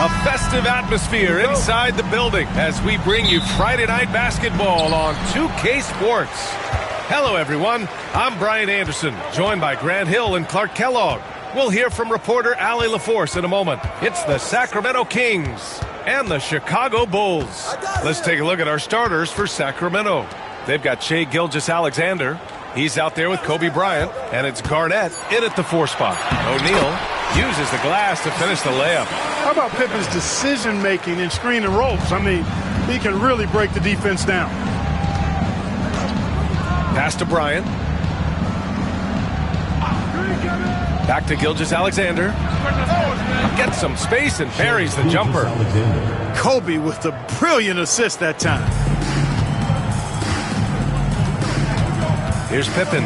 A festive atmosphere inside the building as we bring you Friday Night Basketball on 2K Sports. Hello, everyone. I'm Brian Anderson, joined by Grant Hill and Clark Kellogg. We'll hear from reporter Allie LaForce in a moment. It's the Sacramento Kings and the Chicago Bulls. Let's take a look at our starters for Sacramento. They've got Shai Gilgeous-Alexander. He's out there with Kobe Bryant, and it's Garnett in at the 4 spot. O'Neal uses the glass to finish the layup. How about Pippen's decision-making in screen and rolls? I mean, He can really break the defense down. Pass to Bryant. Back to Gilgeous-Alexander. Gets some space and buries the jumper. Kobe with the brilliant assist that time. Here's Pippen.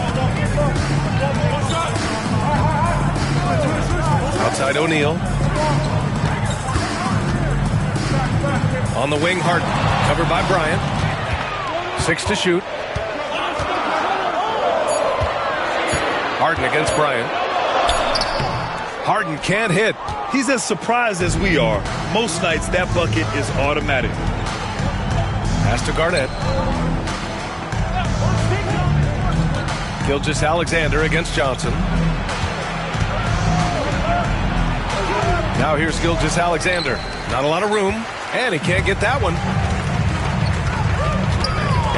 Outside O'Neal. On the wing, Harden. Covered by Bryant. 6 to shoot. Harden against Bryant. Harden can't hit. He's as surprised as we are. Most nights, that bucket is automatic. Pass to Garnett. Gilgeous-Alexander against Johnson. Now here's Gilgeous-Alexander. Not a lot of room, and he can't get that one.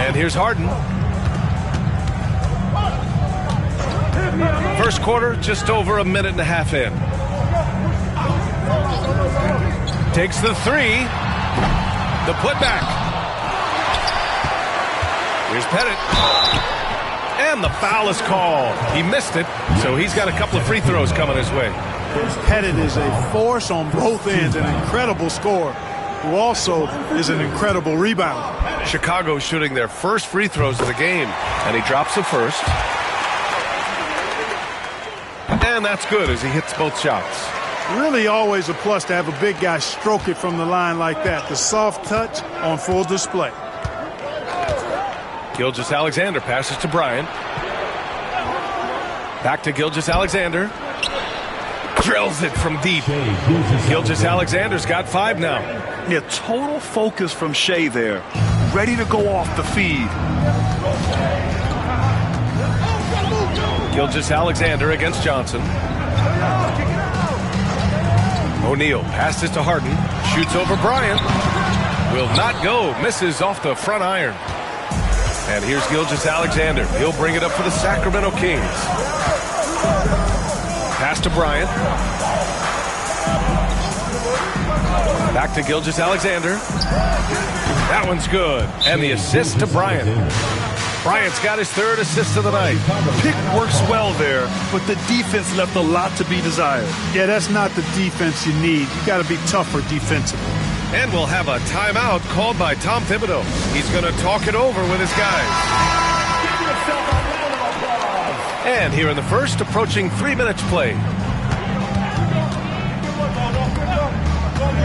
And here's Harden. First quarter, just over a minute and a half in. Takes the three. The putback. Here's Pettit. And the foul is called. He missed it, so he's got a couple of free throws coming his way. Pettit is a force on both ends, an incredible scorer, who also is an incredible rebounder. Chicago shooting their first free throws of the game, and he drops the first. And that's good as he hits both shots. Really always a plus to have a big guy stroke it from the line like that. The soft touch on full display. Gilgeous-Alexander passes to Bryant. Back to Gilgeous-Alexander. Drills it from deep. Gilgeous-Alexander's got 5 now. Yeah, total focus from Shea there. Ready to go off the feed. Gilgeous-Alexander against Johnson. O'Neal passes to Harden. Shoots over Bryant. Will not go. Misses off the front iron. And here's Gilgeous-Alexander. He'll bring it up for the Sacramento Kings. Pass to Bryant. Back to Gilgeous-Alexander. That one's good. And the assist to Bryant. Bryant's got his 3rd assist of the night. Pick works well there, but the defense left a lot to be desired. Yeah, that's not the defense you need. You got to be tougher defensively. And we'll have a timeout called by Tom Thibodeau. He's going to talk it over with his guys. And here in the first, approaching 3 minutes play.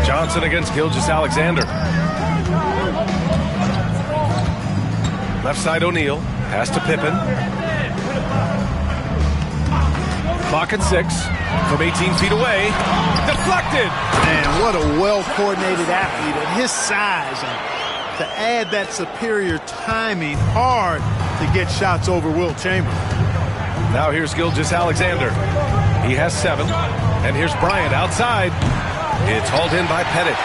Johnson against Gilgeous-Alexander. Left side O'Neal. Pass to Pippen. Clock at 6. From 18 feet away. Deflected. Man, what a well-coordinated athlete at his size. And to add that superior timing, hard to get shots over Wilt Chamberlain. Now here's Gilgeous-Alexander. He has 7. And here's Bryant outside. It's hauled in by Pettit.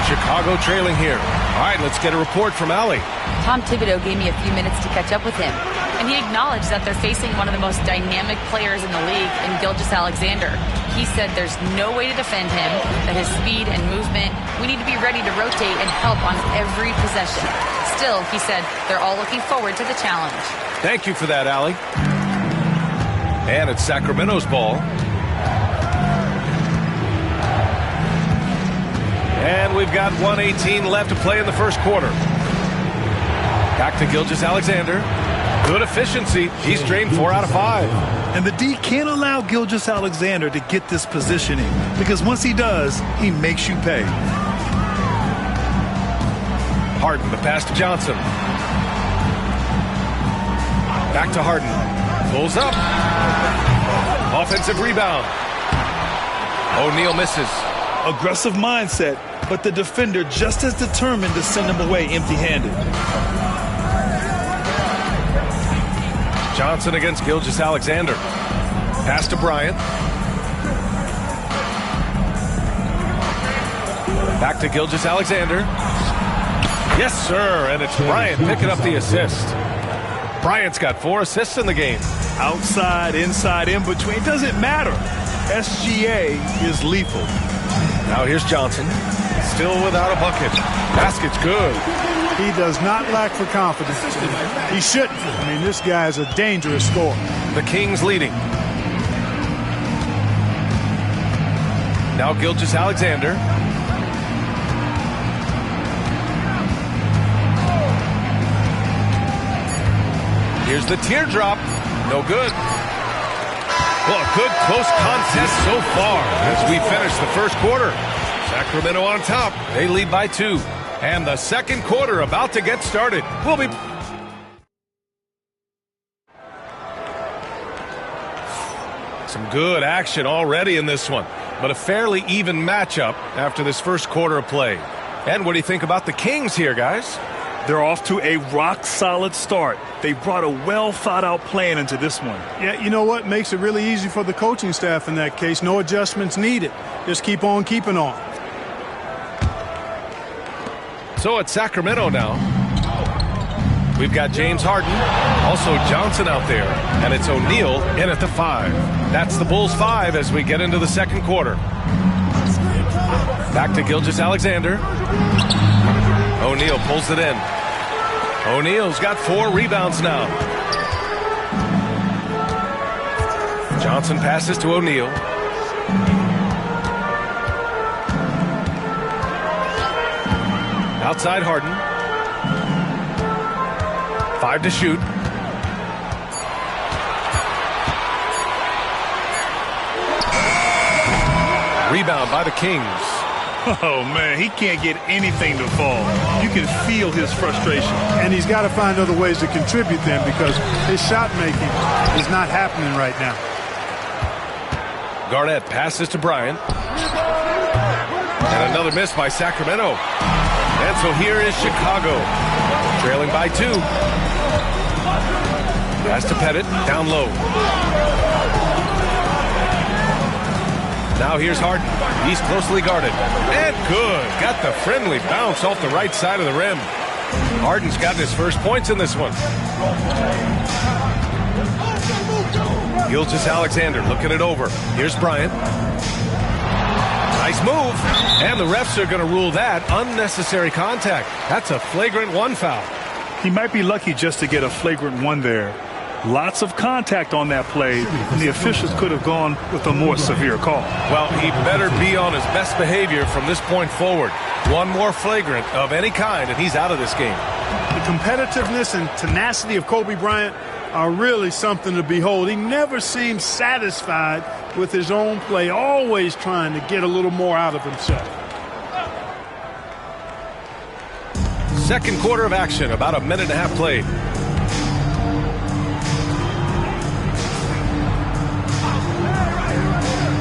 Chicago trailing here. All right, let's get a report from Allie. Tom Thibodeau gave me a few minutes to catch up with him, and he acknowledged that they're facing one of the most dynamic players in the league in Gilgeous-Alexander. He said there's no way to defend him, that his speed and movement, we need to be ready to rotate and help on every possession. Still, he said they're all looking forward to the challenge. Thank you for that, Allie. And it's Sacramento's ball. And we've got 1:18 left to play in the first quarter. Back to Gilgeous-Alexander. Good efficiency. He's drained 4 out of 5. And the D can't allow Gilgeous-Alexander to get this positioning, because once he does, he makes you pay. Harden, the pass to Johnson. Back to Harden. Pulls up. Offensive rebound. O'Neal misses. Aggressive mindset, but the defender just as determined to send him away empty-handed. Johnson against Gilgeous-Alexander. Pass to Bryant. Back to Gilgeous-Alexander. Yes, sir, and it's Bryant picking up the assist. Bryant's got 4 assists in the game. Outside, inside, in between, doesn't matter. SGA is lethal. Now here's Johnson. Still without a bucket. Basket's good. He does not lack for confidence. He shouldn't. I mean, this guy is a dangerous scorer. The Kings leading. Now Gilgeous-Alexander. Here's the teardrop. No good. Well, a good close contest so far as we finish the first quarter. Sacramento on top. They lead by 2. And the second quarter about to get started. We'll be... Some good action already in this one. But a fairly even matchup after this first quarter of play. And what do you think about the Kings here, guys? They're off to a rock-solid start. They brought a well-thought-out plan into this one. Yeah, you know what? Makes it really easy for the coaching staff in that case. No adjustments needed. Just keep on keeping on. So it's Sacramento now. We've got James Harden, also Johnson out there, and it's O'Neal in at the 5. That's the Bulls 5 as we get into the second quarter. Back to Gilgeous-Alexander. O'Neal pulls it in. O'Neal's got 4 rebounds now. Johnson passes to O'Neal. Outside Harden. 5 to shoot. Rebound by the Kings. Oh, man, he can't get anything to fall. You can feel his frustration. And he's got to find other ways to contribute them because his shot making is not happening right now. Garnett passes to Bryant. And another miss by Sacramento. And so here is Chicago, trailing by 2. Pass to Pettit, down low. Now here's Harden. He's closely guarded. And good. Got the friendly bounce off the right side of the rim. Harden's gotten his first points in this one. Gilgeous-Alexander looking it over. Here's Bryant. Nice move. And the refs are going to rule that unnecessary contact. That's a flagrant 1 foul. He might be lucky just to get a flagrant 1 there. Lots of contact on that play, and the officials could have gone with a more severe call. Well, he better be on his best behavior from this point forward. 1 more flagrant of any kind, and he's out of this game. The competitiveness and tenacity of Kobe Bryant are really something to behold. He never seems satisfied with his own play, always trying to get a little more out of himself. Second quarter of action, about a minute and a half played.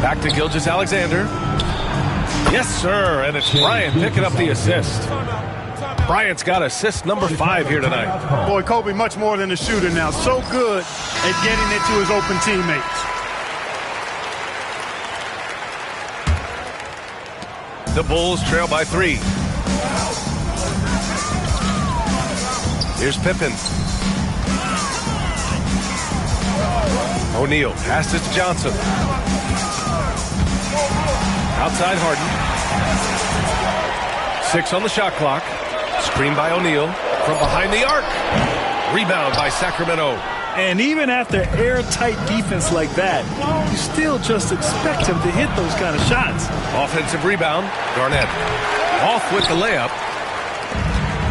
Back to Gilgeous-Alexander. Yes, sir, and it's Bryant picking up the assist. Bryant's got assist number 5 here tonight. Boy, Kobe much more than a shooter now. So good at getting it to his open teammates. The Bulls trail by 3. Here's Pippen. O'Neal passes to Johnson. Outside Harden. 6 on the shot clock. Screen by O'Neal from behind the arc. Rebound by Sacramento. And even after airtight defense like that, you still just expect him to hit those kind of shots. Offensive rebound. Garnett off with the layup.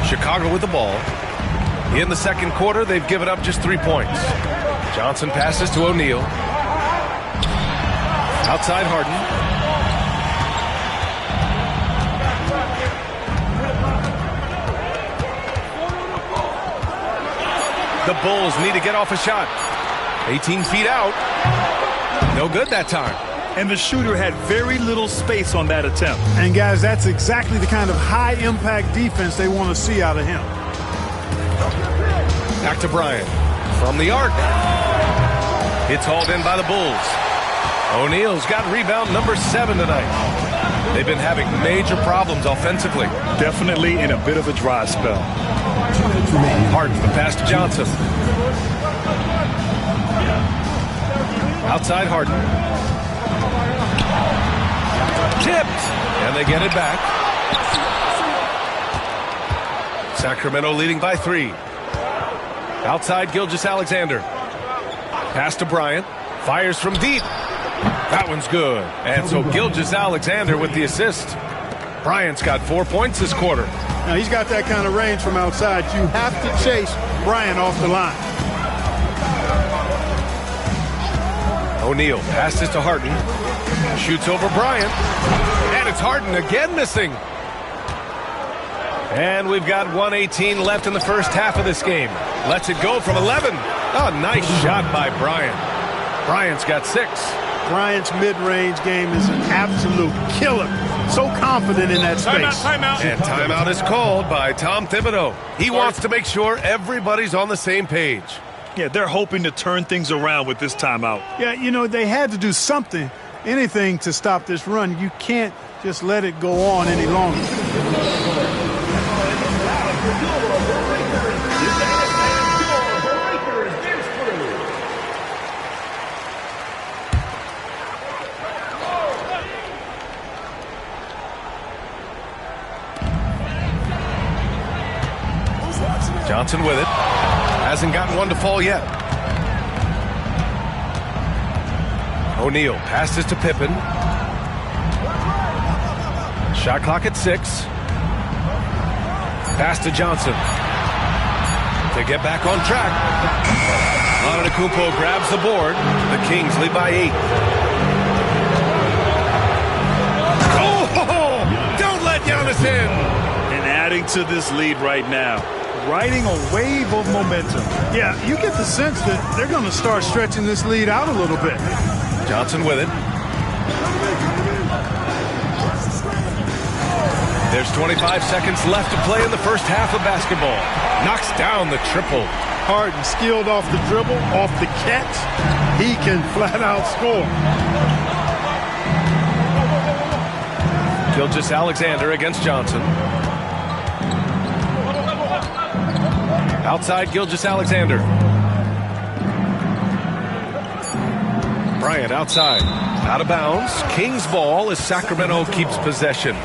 Chicago with the ball. In the second quarter, they've given up just 3 points. Johnson passes to O'Neal. Outside Harden. The Bulls need to get off a shot. 18 feet out. No good that time. And the shooter had very little space on that attempt. And, guys, that's exactly the kind of high-impact defense they want to see out of him. Back to Bryant. From the arc. It's hauled in by the Bulls. O'Neal's got rebound number 7 tonight. They've been having major problems offensively. Definitely in a bit of a dry spell. Harden, the pass to Johnson. Outside Harden. Tipped. And they get it back. Sacramento leading by 3. Outside Gilgeous-Alexander. Pass to Bryant. Fires from deep. That one's good. And so Gilgeous-Alexander with the assist. Bryant's got 4 points this quarter. Now, he's got that kind of range from outside. You have to chase Bryant off the line. O'Neal passes to Harden. Shoots over Bryant. And it's Harden again missing. And we've got 1:18 left in the first half of this game. Lets it go from 11. Oh, nice shot by Bryant. Bryant's got 6. Bryant's mid-range game is an absolute killer. So confident in that space. Timeout. And timeout is called by Tom Thibodeau. He wants to make sure everybody's on the same page. Yeah, they're hoping to turn things around with this timeout. Yeah, you know, they had to do something, anything to stop this run. You can't just let it go on any longer. Johnson with it. Hasn't gotten one to fall yet. O'Neal passes to Pippen. Shot clock at 6. Pass to Johnson. To get back on track. Antetokounmpo grabs the board. The Kings lead by 8. Oh! Don't let Giannis in! And adding to this lead right now. Riding a wave of momentum. Yeah, you get the sense that they're going to start stretching this lead out a little bit. Johnson with it. There's 25 seconds left to play in the first half of basketball. Knocks down the triple. Harden skilled off the dribble, off the catch. He can flat out score. Gilgeous-Alexander against Johnson. Outside Gilgeous-Alexander. Bryant outside. Out of bounds. Kings ball as Sacramento keeps possession.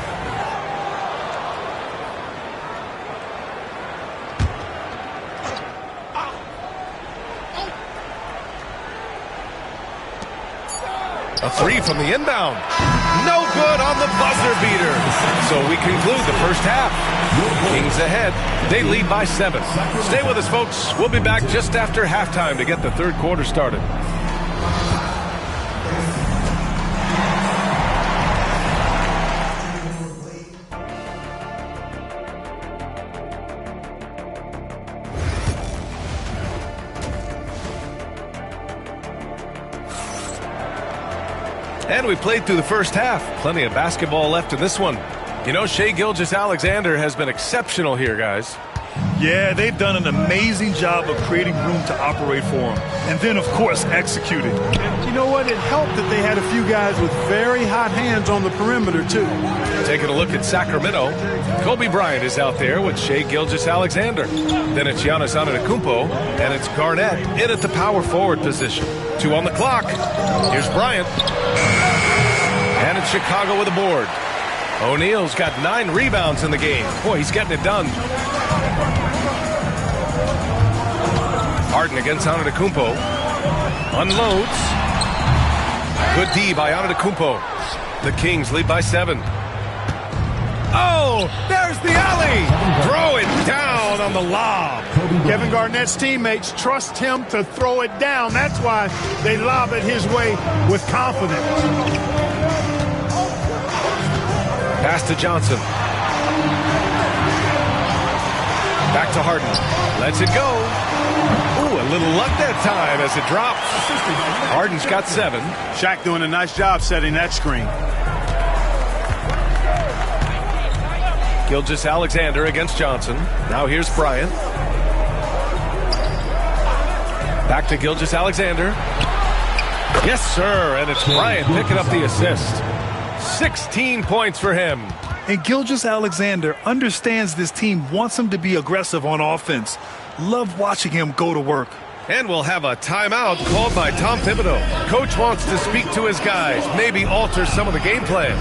A 3 from the inbound. No good on the buzzer beater. So we conclude the first half. Kings ahead. They lead by 7. Stay with us, folks. We'll be back just after halftime to get the third quarter started. And we played through the first half. Plenty of basketball left in this one. You know, Shai Gilgeous-Alexander has been exceptional here, guys. Yeah, they've done an amazing job of creating room to operate for him. And then, of course, executing. You know what? It helped that they had a few guys with very hot hands on the perimeter, too. Taking a look at Sacramento, Kobe Bryant is out there with Shai Gilgeous-Alexander. Then it's Giannis Antetokounmpo, and it's Garnett in at the power forward position. 2 on the clock. Here's Bryant. And it's Chicago with a board. O'Neal's got 9 rebounds in the game. Boy, he's getting it done. Harden against Antetokounmpo. Unloads. Good D by Antetokounmpo. The Kings lead by 7. Oh, there's the alley. Throw it down on the lob. Kevin Garnett's teammates trust him to throw it down. That's why they lob it his way with confidence. Pass to Johnson. Back to Harden. Lets it go. Ooh, a little luck that time as it drops. Harden's got 7. Shaq doing a nice job setting that screen. Gilgeous-Alexander against Johnson. Now here's Bryant. Back to Gilgeous-Alexander. Yes, sir. And it's Bryant picking up the assist. 16 points for him. And Gilgeous-Alexander understands this team wants him to be aggressive on offense. Love watching him go to work. And we'll have a timeout called by Tom Thibodeau. Coach wants to speak to his guys, maybe alter some of the game plan.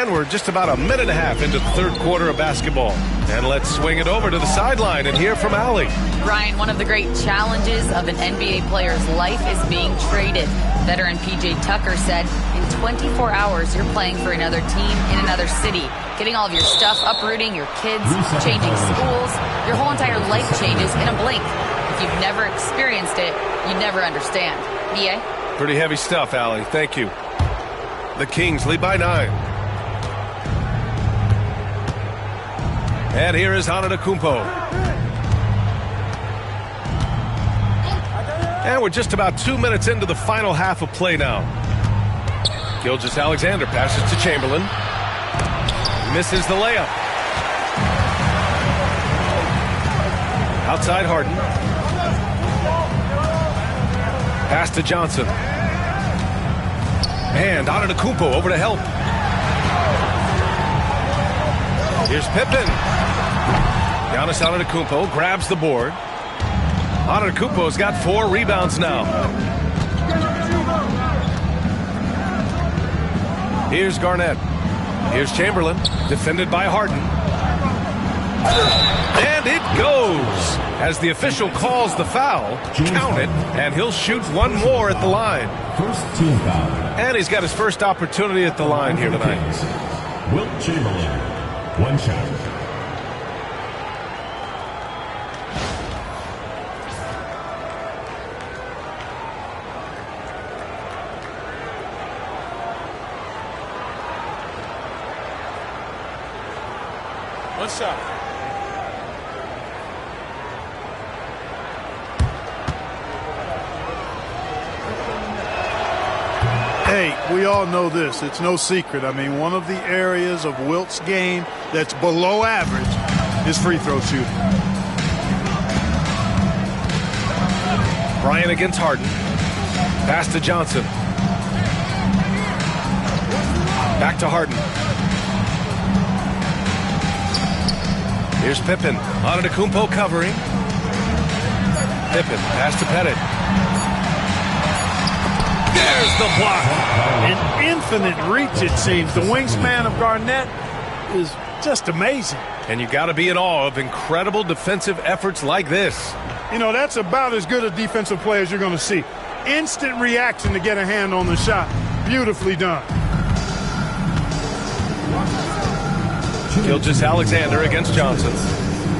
And we're just about a minute and a half into the third quarter of basketball. And let's swing it over to the sideline and hear from Allie. Brian, one of the great challenges of an NBA player's life is being traded. Veteran P.J. Tucker said, in 24 hours, you're playing for another team in another city, getting all of your stuff, uprooting your kids, changing schools. Your whole entire life changes in a blink. If you've never experienced it, you never understand. B.A.? Pretty heavy stuff, Allie. Thank you. The Kings lead by 9. And here is Antetokounmpo. And we're just about 2 minutes into the final half of play now. Gilgeous-Alexander passes to Chamberlain. Misses the layup. Outside Harden. Pass to Johnson. And Antetokounmpo over to help. Here's Pippen. Giannis Antetokounmpo grabs the board. Antetokounmpo's got 4 rebounds now. Here's Garnett. Here's Chamberlain, defended by Harden. And it goes. As the official calls the foul, count it, and he'll shoot one more at the line. First team foul. And he's got his first opportunity at the line here tonight. Wilt Chamberlain, 1 shot. One shot. Hey, we all know this. It's no secret. I mean, one of the areas of Wilt's game that's below average is free throw shooting. Bryant against Harden. Pass to Johnson. Back to Harden. Here's Pippen. Antetokounmpo covering. Pippen. Pass to Pettit. There's the block. An infinite reach, it seems. The wingspan of Garnett is just amazing. And you got to be in awe of incredible defensive efforts like this. You know, that's about as good a defensive play as you're going to see. Instant reaction to get a hand on the shot. Beautifully done. Gilgeous-Alexander against Johnson.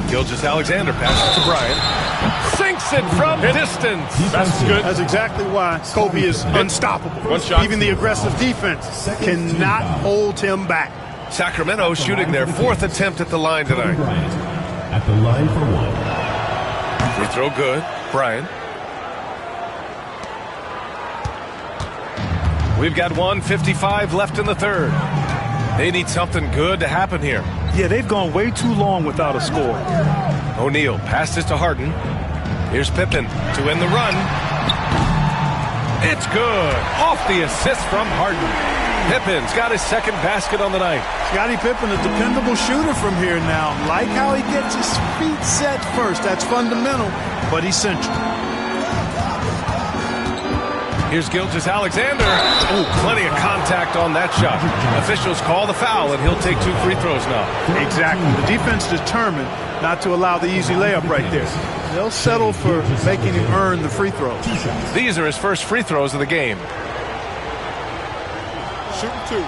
Gilgeous-Alexander passes to Bryant. Sinks it from distance. That's good. That's exactly why Kobe is unstoppable. One shot. Even the aggressive defense cannot hold him back. Sacramento shooting their 4th attempt at the line tonight. At the line for 1. Free throw good. Bryant. We've got 1:55 left in the third. They need something good to happen here. Yeah, they've gone way too long without a score. O'Neal passes to Harden. Here's Pippen to end the run. It's good. Off the assist from Harden. Pippen's got his 2nd basket on the night. Scottie Pippen, a dependable shooter from here now. Like how he gets his feet set first. That's fundamental, but essential. Here's Gilgeous-Alexander. Oh, plenty of contact on that shot. Officials call the foul, and he'll take 2 free throws now. Exactly. The defense determined not to allow the easy layup right there. They'll settle for making him earn the free throws. These are his first free throws of the game. Shooting 2.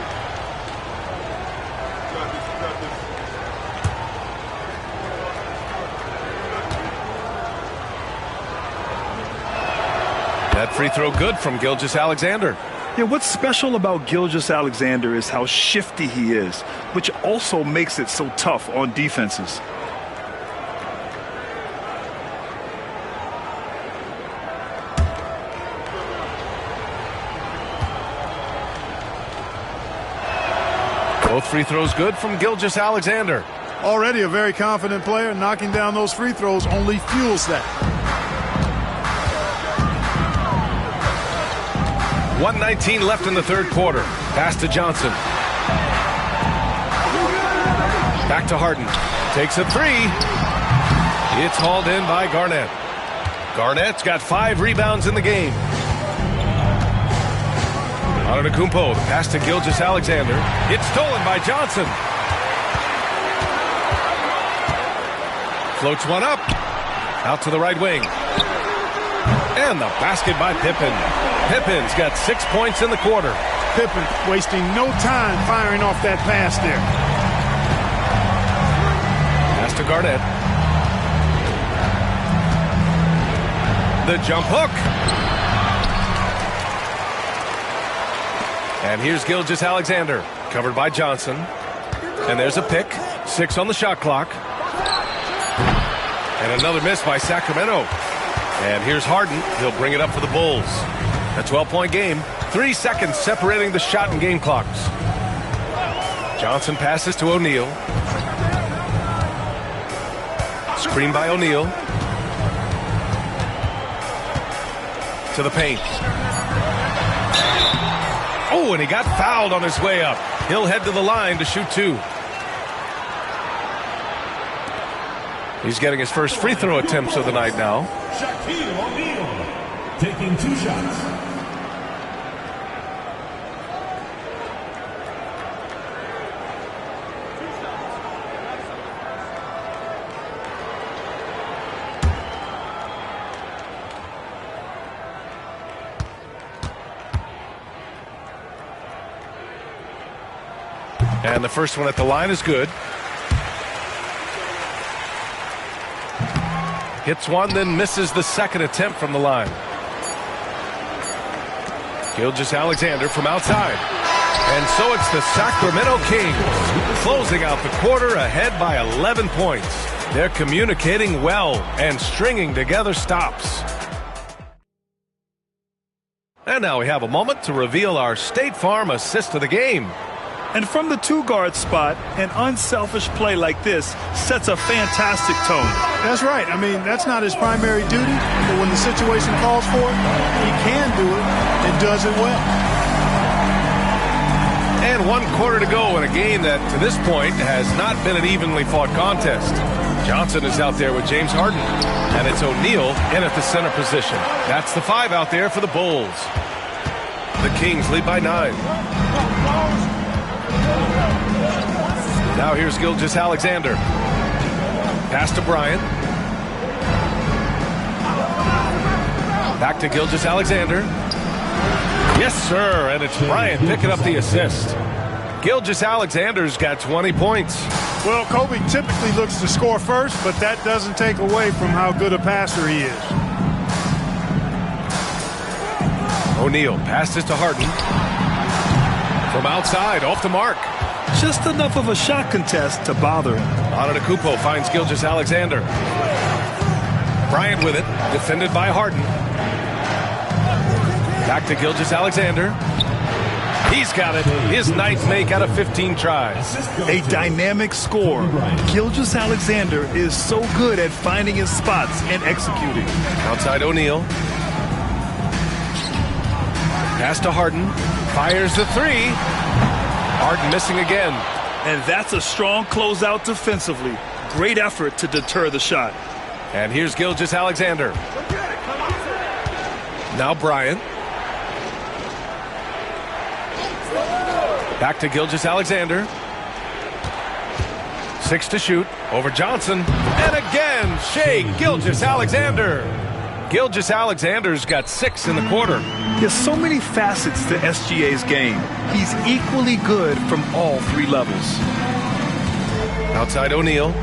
That free throw good from Gilgeous-Alexander. Yeah, what's special about Gilgeous-Alexander is how shifty he is, which also makes it so tough on defenses. Both free throws good from Gilgeous-Alexander. Already a very confident player. Knocking down those free throws only fuels that. 1:19 left in the third quarter. Pass to Johnson. Back to Harden. Takes a three. It's hauled in by Garnett. Garnett's got 5 rebounds in the game. Antetokounmpo, the pass to Gilgeous-Alexander. It's stolen by Johnson. Floats one up. Out to the right wing. And the basket by Pippen. Pippen's got 6 points in the quarter. Pippen wasting no time firing off that pass there. Pass to Garnett. The jump hook. And here's Gilgeous-Alexander, covered by Johnson. And there's a pick. 6 on the shot clock. And another miss by Sacramento. And here's Harden. He'll bring it up for the Bulls. A 12-point game. 3 seconds separating the shot and game clocks. Johnson passes to O'Neal. Screen by O'Neal. To the paint. Oh, and he got fouled on his way up. He'll head to the line to shoot 2. He's getting his first free throw attempts of the night now. Shaquille O'Neal taking 2 shots. And the first one at the line is good. Hits one, then misses the second attempt from the line. Gilgeous-Alexander from outside. And so it's the Sacramento Kings closing out the quarter ahead by 11 points. They're communicating well and stringing together stops. And now we have a moment to reveal our State Farm assist of the game. And from the 2-guard spot, an unselfish play like this sets a fantastic tone. That's right. I mean, that's not his primary duty, but when the situation calls for it, he can do it and does it well. And 1 quarter to go in a game that, to this point, has not been an evenly fought contest. Johnson is out there with James Harden, and it's O'Neal in at the center position. That's the 5 out there for the Bulls. The Kings lead by 9. Now here's Gilgeous-Alexander. Pass to Bryant. Back to Gilgeous-Alexander. Yes, sir, and it's Bryant picking up the assist. Gilgeous-Alexander's got 20 points. Well, Kobe typically looks to score first, but that doesn't take away from how good a passer he is. O'Neal passes to Harden. From outside, off the mark. Just enough of a shot contest to bother him. Antetokounmpo finds Gilgeous-Alexander. Bryant with it, defended by Harden. Back to Gilgeous-Alexander. He's got it. His 9th make out of 15 tries. A dynamic score. Gilgeous-Alexander is so good at finding his spots and executing. Outside O'Neal. Pass to Harden. Fires the 3. Harden missing again. And that's a strong closeout defensively. Great effort to deter the shot. And here's Gilgeous-Alexander. Now Bryant. Back to Gilgeous-Alexander. 6 to shoot. Over Johnson. And again, Shai Gilgeous-Alexander. Gilgeous-Alexander's got 6 in the quarter. There's so many facets to SGA's game. He's equally good from all 3 levels. Outside O'Neal.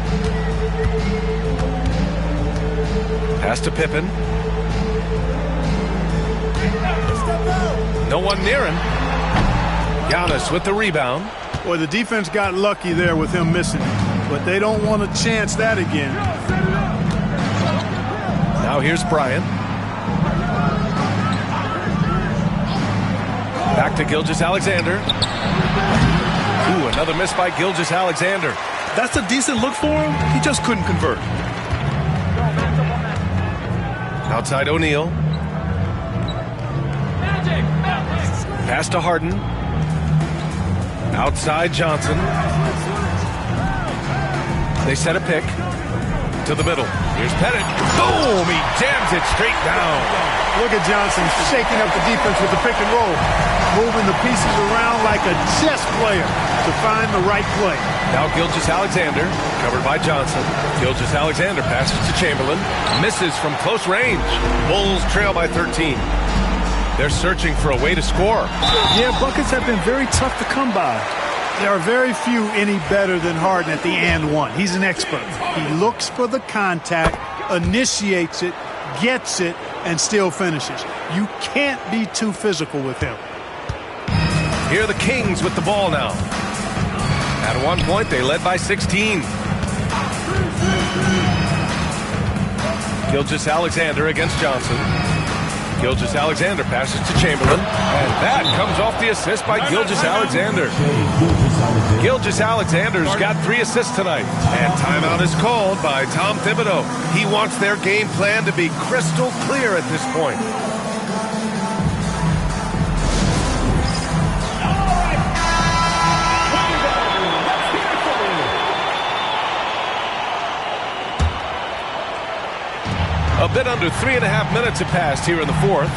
Pass to Pippen. No one near him. Giannis with the rebound. Boy, the defense got lucky there with him missing it, but they don't want to chance that again. Now here's Bryant. Back to Gilgeous-Alexander. Ooh, another miss by Gilgeous-Alexander. That's a decent look for him. He just couldn't convert. Outside O'Neal. Pass to Harden. Outside Johnson. They set a pick to the middle. Here's Pettit. Boom! He jams it straight down. Look at Johnson shaking up the defense with the pick and roll, moving the pieces around like a chess player to find the right play. Now Gilgeous-Alexander, covered by Johnson. Gilgeous-Alexander passes to Chamberlain. Misses from close range. Bulls trail by 13. They're searching for a way to score. Yeah, buckets have been very tough to come by. There are very few any better than Harden at the and one. He's an expert. He looks for the contact, initiates it, gets it, and still finishes. You can't be too physical with him. Here are the Kings with the ball now. At one point, they led by 16. Gilgeous-Alexander against Johnson. Gilgeous-Alexander passes to Chamberlain. And that comes off the assist by Gilgeous-Alexander. Gilgeous-Alexander's got 3 assists tonight. And timeout is called by Tom Thibodeau. He wants their game plan to be crystal clear at this point. A bit under 3.5 minutes have passed here in the fourth.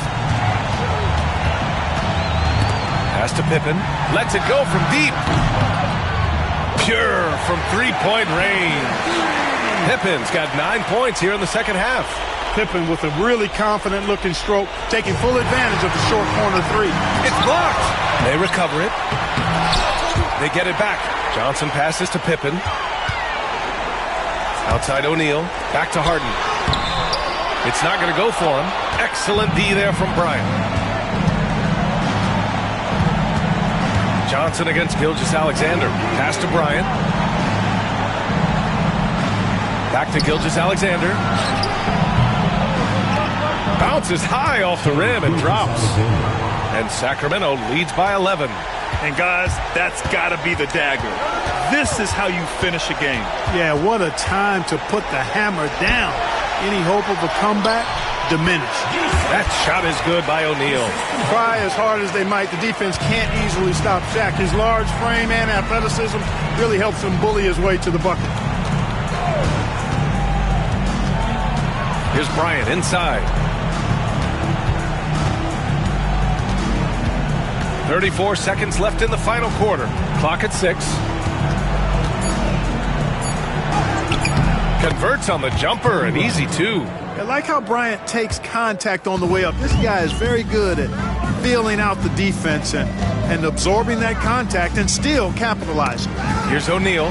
Pass to Pippen. Lets it go from deep. Pure from three-point range. Pippen's got 9 points here in the second half. Pippen with a really confident-looking stroke, taking full advantage of the short corner three. It's blocked. They recover it. They get it back. Johnson passes to Pippen. Outside O'Neal. Back to Harden. It's not going to go for him. Excellent D there from Bryant. Johnson against Gilgeous-Alexander. Pass to Bryant. Back to Gilgeous-Alexander. Bounces high off the rim and drops. And Sacramento leads by 11. And guys, that's got to be the dagger. This is how you finish a game. Yeah, what a time to put the hammer down. Any hope of a comeback? Diminished. That shot is good by O'Neal. Try as hard as they might, the defense can't easily stop Shaq. His large frame and athleticism really helps him bully his way to the bucket. Here's Bryant inside. 34 seconds left in the final quarter. Clock at 6. Converts on the jumper, an easy 2. I like how Bryant takes contact on the way up. This guy is very good at feeling out the defense and absorbing that contact and still capitalizing. Here's O'Neal.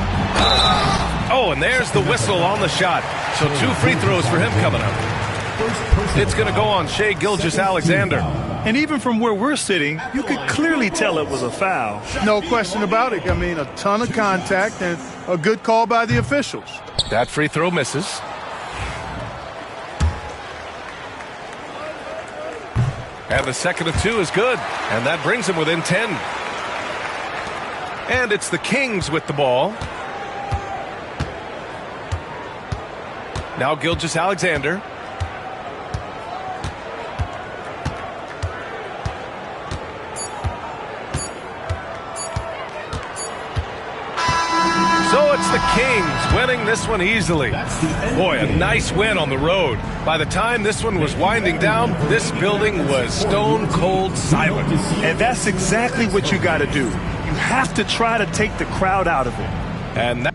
Oh, and there's the whistle on the shot. So 2 free throws for him coming up. It's going to go on Shai Gilgeous-Alexander. And even from where we're sitting, you could clearly tell it was a foul. No question about it. I mean, a ton of contact and a good call by the officials. That free throw misses. And the second of 2 is good. And that brings him within 10. And it's the Kings with the ball. Now Gilgeous-Alexander. So it's the Kings winning this one easily. Boy, a nice win on the road. By the time this one was winding down, this building was stone cold silent. And that's exactly what you got to do. You have to try to take the crowd out of it. And that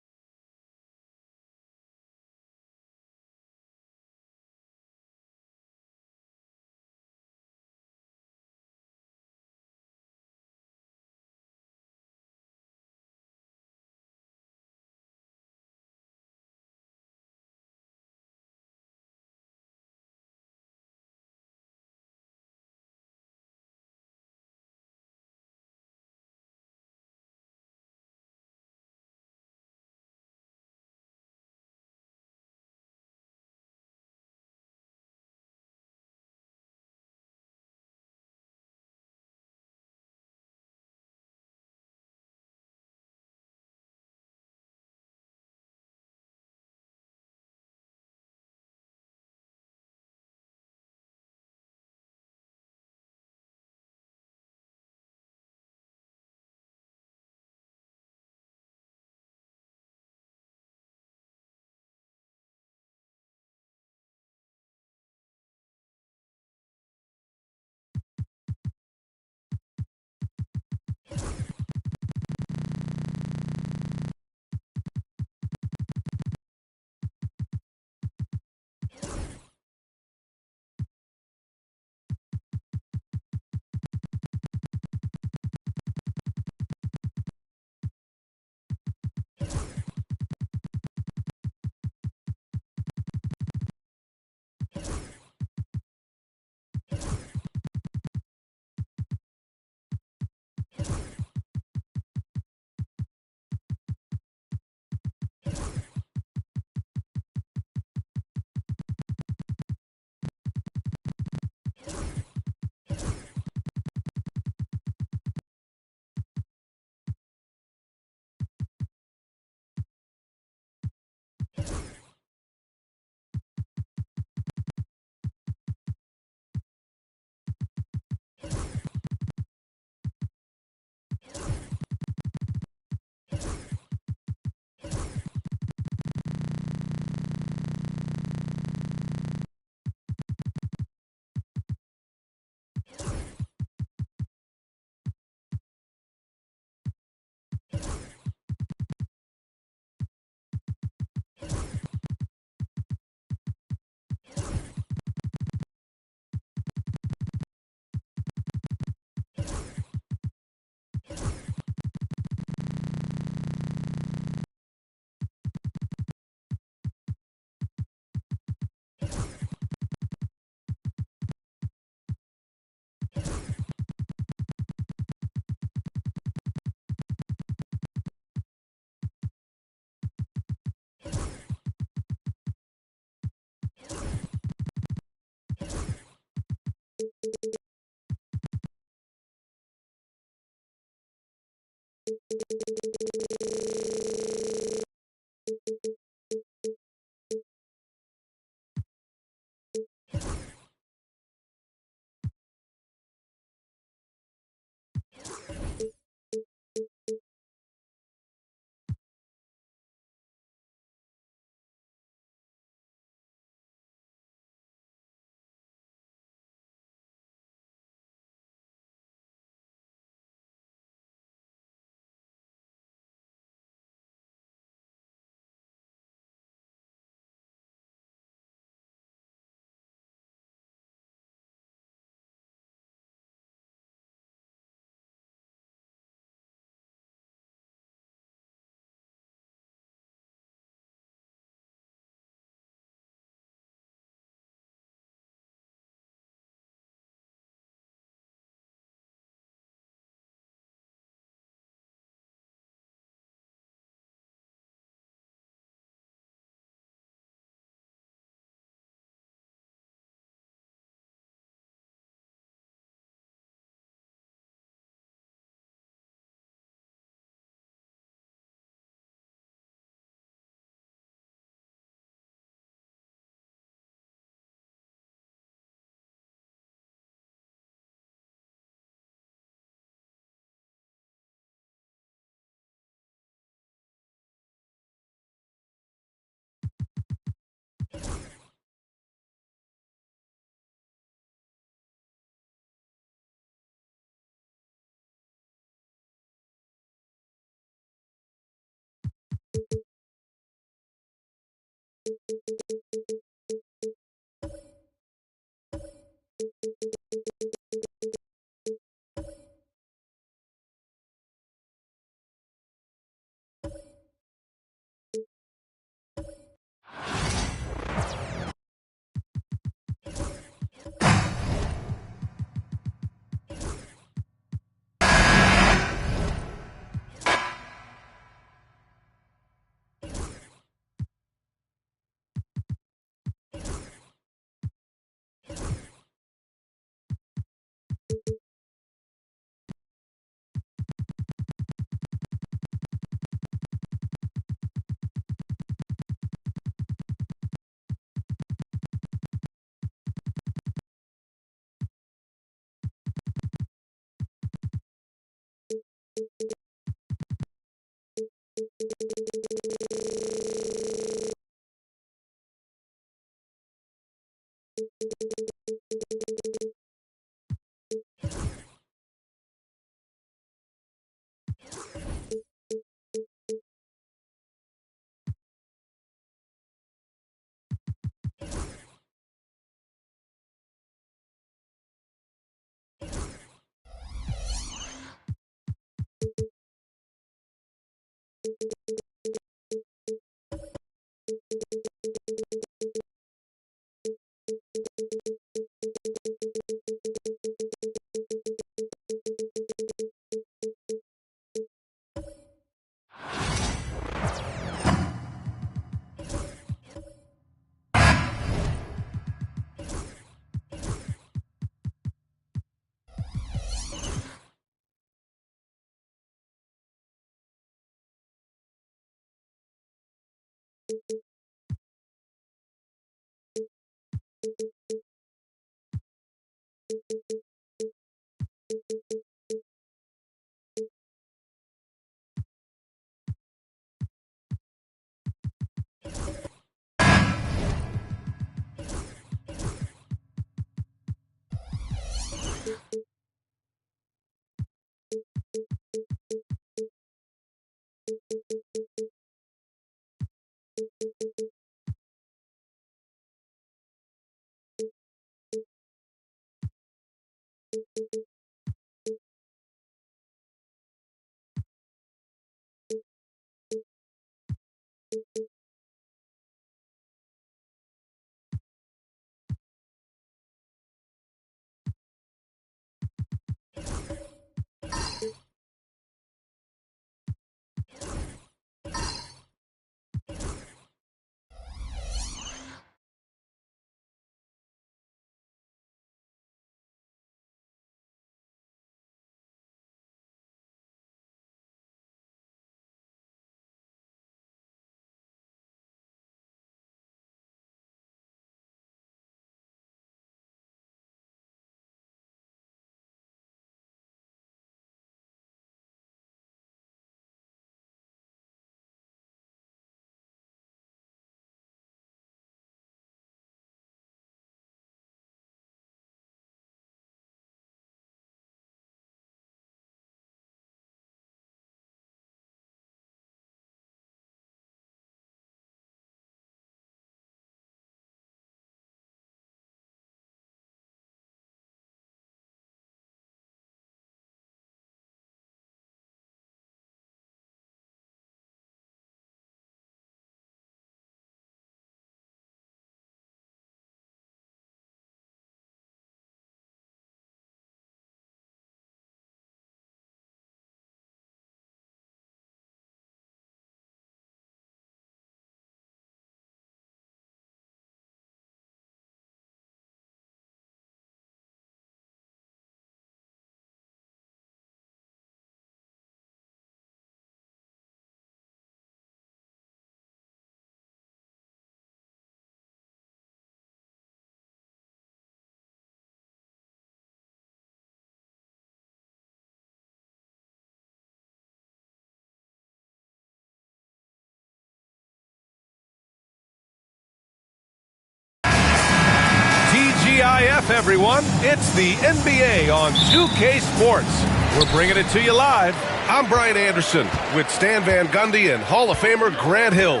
TGIF, everyone. It's the NBA on 2K Sports. We're bringing it to you live. I'm Brian Anderson with Stan Van Gundy and Hall of Famer Grant Hill.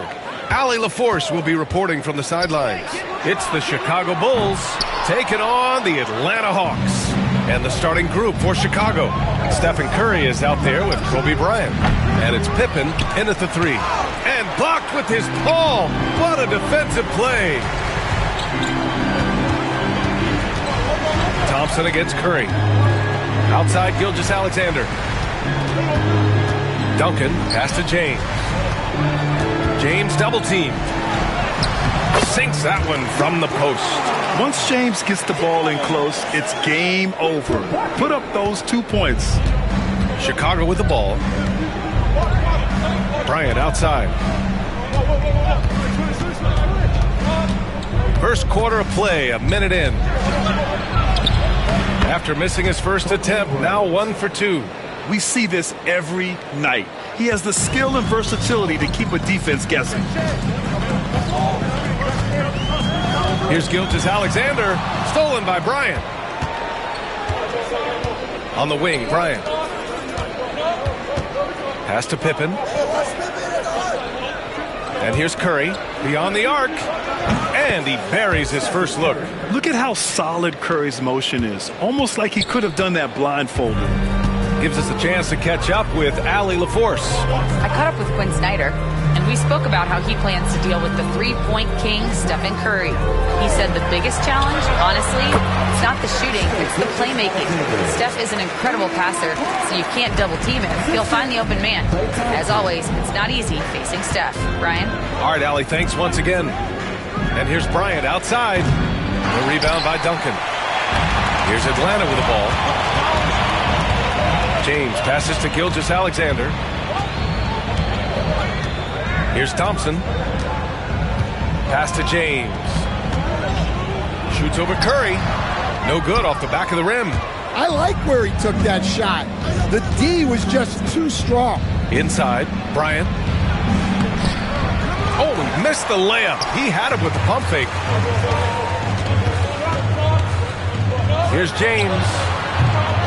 Allie LaForce will be reporting from the sidelines. It's the Chicago Bulls taking on the Atlanta Hawks. And the starting group for Chicago. Stephen Curry is out there with Kobe Bryant. And it's Pippen in at the 3. And blocked with his palm. What a defensive play. Thompson against Curry. Outside Gilgeous-Alexander. Duncan pass to James. James double teamed. Sinks that one from the post. Once James gets the ball in close, it's game over. Put up those 2 points. Chicago with the ball. Bryant outside. First quarter of play, a minute in. After missing his first attempt, now 1 for 2. We see this every night. He has the skill and versatility to keep a defense guessing. Here's Gilgeous-Alexander, stolen by Bryant. On the wing, Bryant. Pass to Pippen. And here's Curry, beyond the arc. And he buries his first look. Look at how solid Curry's motion is. Almost like he could have done that blindfolded. Gives us a chance to catch up with Allie LaForce. I caught up with Quinn Snyder, and we spoke about how he plans to deal with the three-point king, Stephen Curry. He said the biggest challenge, honestly, it's not the shooting, it's the playmaking. Steph is an incredible passer, so you can't double-team him. He'll find the open man. As always, it's not easy facing Steph. Ryan? All right, Allie, thanks once again. And here's Bryant outside. The rebound by Duncan. Here's Atlanta with the ball. James passes to Gilgeous-Alexander. Here's Thompson. Pass to James. Shoots over Curry. No good off the back of the rim. I like where he took that shot. The D was just too strong. Inside, Bryant. Oh, he missed the layup. He had it with the pump fake. Here's James.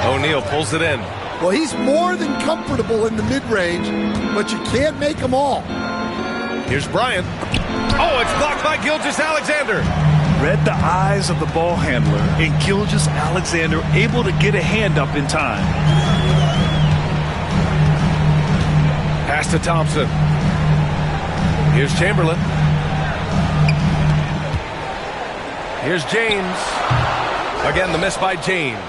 O'Neal pulls it in. Well, he's more than comfortable in the mid-range, but you can't make them all. Here's Bryant. Oh, it's blocked by Gilgeous-Alexander. Read the eyes of the ball handler, and Gilgeous-Alexander able to get a hand up in time. Pass to Thompson. Here's Chamberlain. Here's James. Again, the miss by James.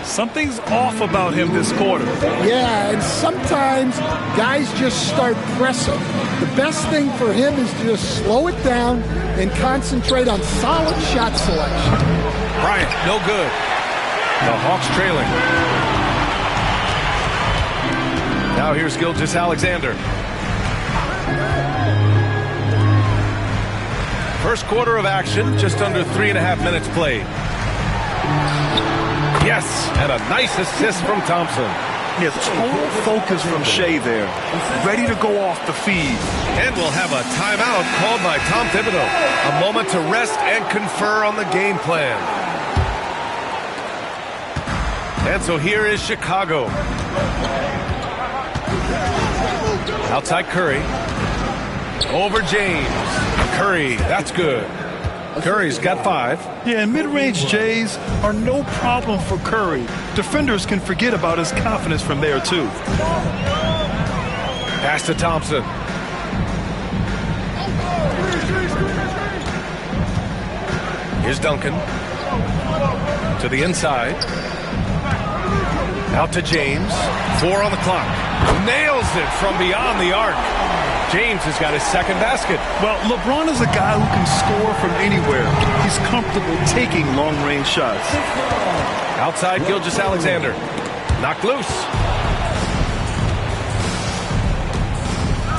Something's off about him this quarter. Yeah, and sometimes guys just start pressing. The best thing for him is to just slow it down and concentrate on solid shot selection. Bryant, no good. The Hawks trailing. Now here's Gilgeous-Alexander. First quarter of action, just under 3.5 minutes played. Yes, and a nice assist from Thompson. Yeah, total focus from Shea there. Ready to go off the feed. And we'll have a timeout called by Tom Thibodeau. A moment to rest and confer on the game plan. And so here is Chicago. Outside Curry. Over James. Curry, that's good. Curry's got 5. Yeah, and mid-range Jays are no problem for Curry. Defenders can forget about his confidence from there, too. Pass to Thompson. Here's Duncan. To the inside. Out to James. 4 on the clock. Nails it from beyond the arc. James has got his second basket. Well, LeBron is a guy who can score from anywhere. He's comfortable taking long-range shots. Outside Gilgeous-Alexander. Knocked loose.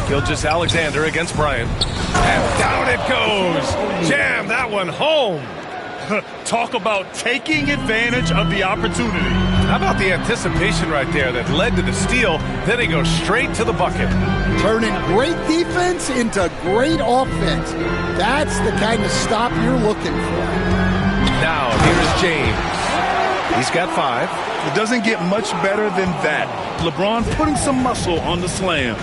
Gilgeous-Alexander against Bryant. And down it goes. Jam that one home. Talk about taking advantage of the opportunity. How about the anticipation right there that led to the steal? Then he goes straight to the bucket. Turning great defense into great offense. That's the kind of stop you're looking for. Now, here's James. He's got 5. It doesn't get much better than that. LeBron putting some muscle on the slam.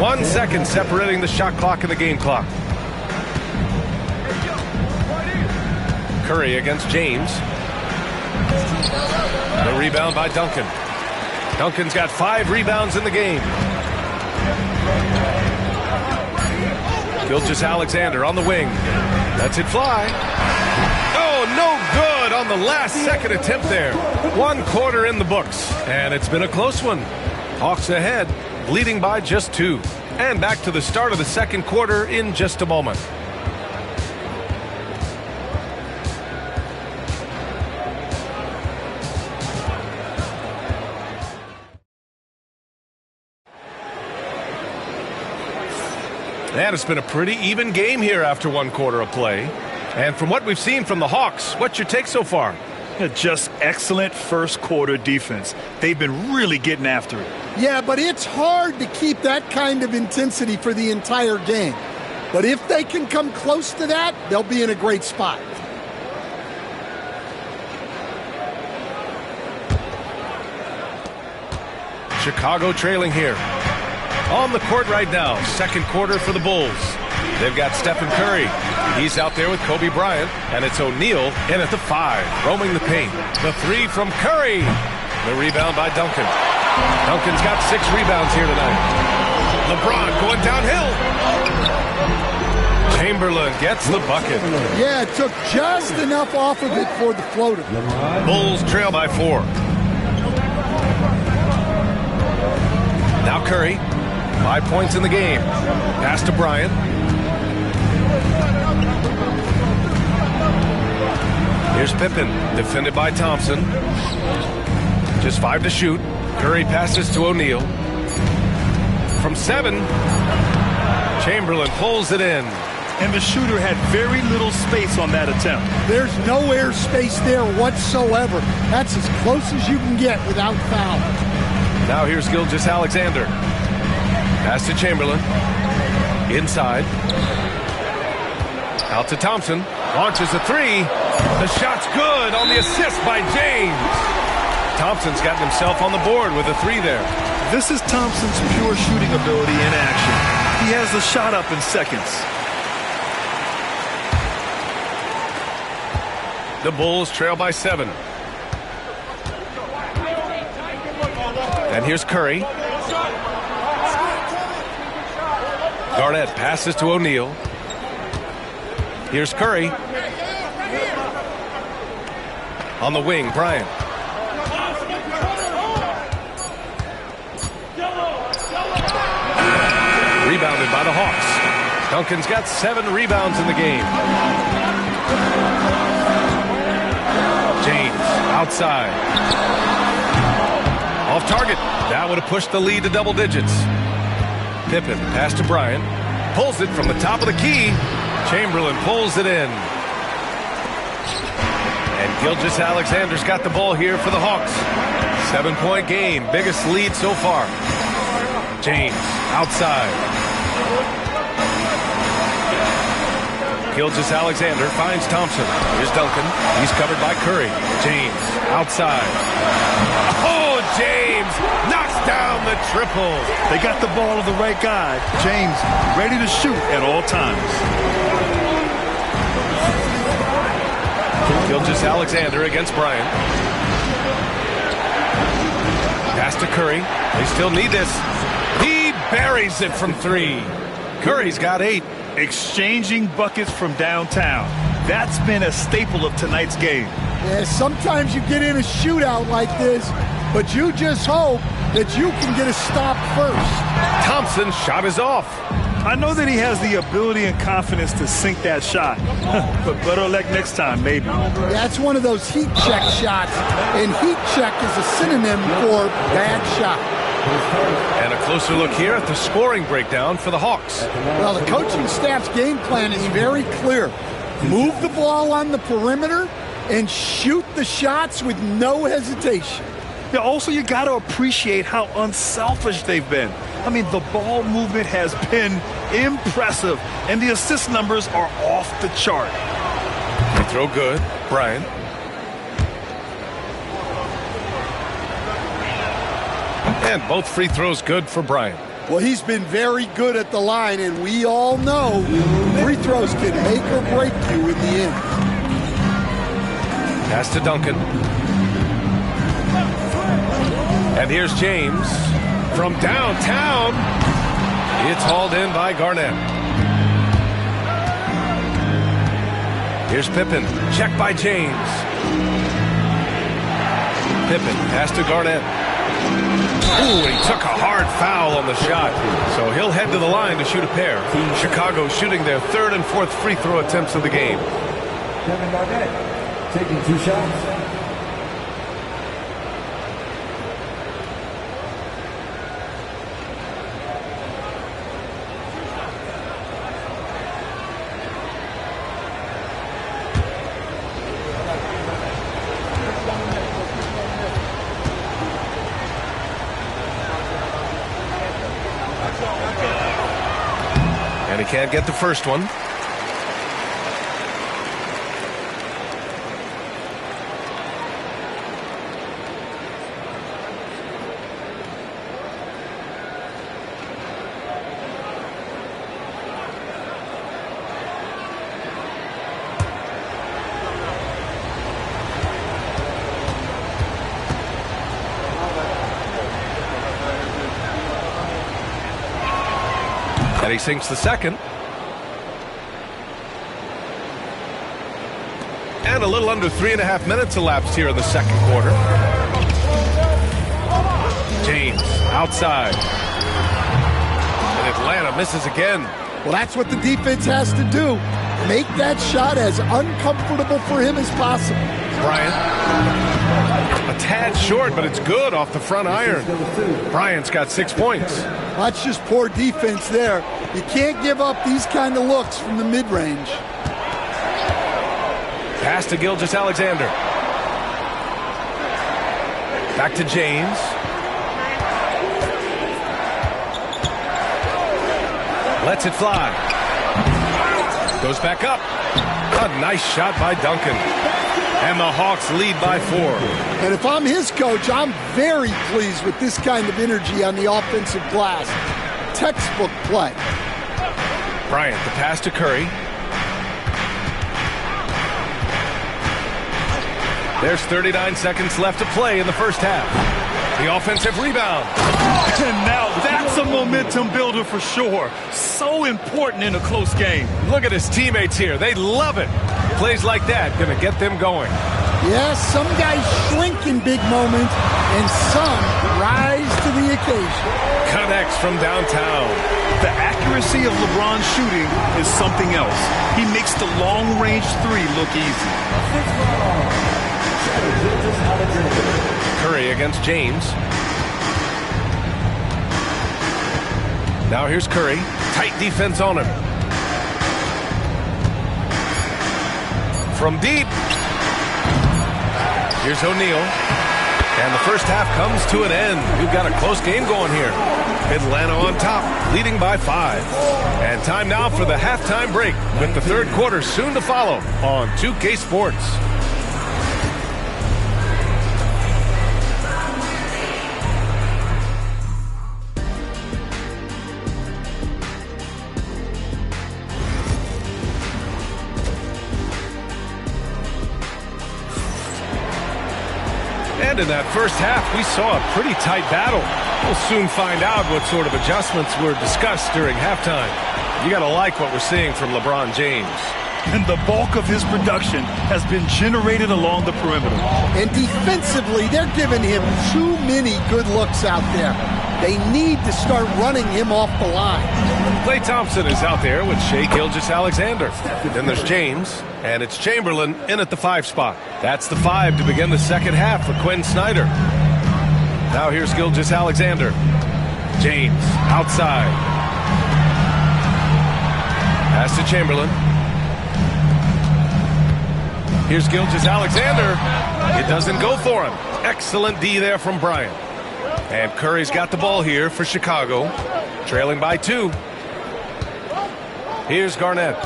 1 second separating the shot clock and the game clock. Curry against James. The rebound by Duncan. Duncan's got 5 rebounds in the game. Gilgeous-Alexander on the wing. Lets it fly. Oh, no good on the last second attempt there. 1 quarter in the books, and it's been a close one. Hawks ahead, leading by just 2. And back to the start of the second quarter in just a moment. And it's been a pretty even game here after 1 quarter of play. And from what we've seen from the Hawks, what's your take so far? Just excellent first quarter defense. They've been really getting after it. Yeah, but it's hard to keep that kind of intensity for the entire game. But if they can come close to that, they'll be in a great spot. Chicago trailing here. On the court right now, second quarter for the Bulls. They've got Stephen Curry. He's out there with Kobe Bryant, and it's O'Neal in at the 5, roaming the paint. The 3 from Curry. The rebound by Duncan. Duncan's got 6 rebounds here tonight. LeBron going downhill. Chamberlain gets the bucket. Yeah, it took just enough off of it for the floater. Bulls trail by 4. Now Curry, 5 points in the game. Pass to Bryant. Here's Pippen, defended by Thompson. Just 5 to shoot. Curry passes to O'Neal. From 7, Chamberlain pulls it in. And the shooter had very little space on that attempt. There's no air space there whatsoever. That's as close as you can get without foul. Now here's Gilgeous-Alexander. Pass to Chamberlain. Inside. Out to Thompson. Launches a 3. The shot's good on the assist by James. Thompson's gotten himself on the board with a 3 there. This is Thompson's pure shooting ability in action. He has the shot up in seconds. The Bulls trail by 7. And here's Curry. Garnett passes to O'Neal. Here's Curry. On the wing, Bryant. Rebounded by the Hawks. Duncan's got 7 rebounds in the game. James outside. Off target. That would have pushed the lead to double digits. Pippen pass to Bryant. Pulls it from the top of the key. Chamberlain pulls it in. And Gilgeous-Alexander's got the ball here for the Hawks. 7-point game. Biggest lead so far. James outside. Gilgeous-Alexander finds Thompson. Here's Duncan. He's covered by Curry. James outside. Oh, James knocks down the triple. They got the ball to the right guy. James ready to shoot at all times. Gilgeous-Alexander against Bryant. Pass to Curry. They still need this. He buries it from 3. Curry's got 8. Exchanging buckets from downtown. That's been a staple of tonight's game. Yeah, sometimes you get in a shootout like this, but you just hope that you can get a stop first. Thompson's shot is off. I know that he has the ability and confidence to sink that shot, but better luck next time, maybe. That's one of those heat check shots, and heat check is a synonym for bad shot. And a closer look here at the scoring breakdown for the Hawks. Well, the coaching staff's game plan is very clear. Move the ball on the perimeter and shoot the shots with no hesitation. Yeah, also, you got to appreciate how unselfish they've been. I mean, the ball movement has been impressive, and the assist numbers are off the chart. Free throw good. Bryant. And both free throws good for Bryant. Well, he's been very good at the line, and we all know free throws can make or break you in the end. Pass to Duncan. And here's James from downtown. It's hauled in by Garnett. Here's Pippen. Check by James. Pippen pass to Garnett. Ooh, he took a hard foul on the shot. So he'll head to the line to shoot a pair. Chicago shooting their third and fourth free throw attempts of the game. Kevin Garnett taking 2 shots. And he can't get the first one. And he sinks the second. And a little under 3.5 minutes elapsed here in the second quarter. James outside. And Atlanta misses again. Well, that's what the defense has to do. Make that shot as uncomfortable for him as possible. Bryant. A tad short, but it's good off the front iron. Bryant's got 6 points. That's just poor defense there. You can't give up these kind of looks from the mid-range. Pass to Gilgeous-Alexander. Back to James. Lets it fly. Goes back up. A nice shot by Duncan. And the Hawks lead by 4. And if I'm his coach, I'm very pleased with this kind of energy on the offensive glass. Textbook play. Bryant, the pass to Curry. There's 39 seconds left to play in the first half. The offensive rebound. And now that's a momentum builder for sure. So important in a close game. Look at his teammates here. They love it. Plays like that going to get them going. Yes, some guys shrink in big moments, and some rise to the occasion. Connects from downtown. The accuracy of LeBron's shooting is something else. He makes the long-range 3 look easy. Curry against James. Now here's Curry. Tight defense on him. From deep. Here's O'Neal. And the first half comes to an end. We've got a close game going here. Atlanta on top, leading by 5. And time now for the halftime break, with the third quarter soon to follow on 2K Sports. And in that first half, we saw a pretty tight battle. We'll soon find out what sort of adjustments were discussed during halftime. You got to like what we're seeing from LeBron James. And the bulk of his production has been generated along the perimeter. And defensively, they're giving him too many good looks out there. They need to start running him off the line. Klay Thompson is out there with Shai Gilgeous-Alexander. Then there's James, and it's Chamberlain in at the 5 spot. That's the 5 to begin the second half for Quinn Snyder. Now here's Gilgeous-Alexander. James outside. Pass to Chamberlain. Here's Gilgeous-Alexander. It doesn't go for him. Excellent D there from Bryant. And Curry's got the ball here for Chicago, trailing by 2. Here's Garnett.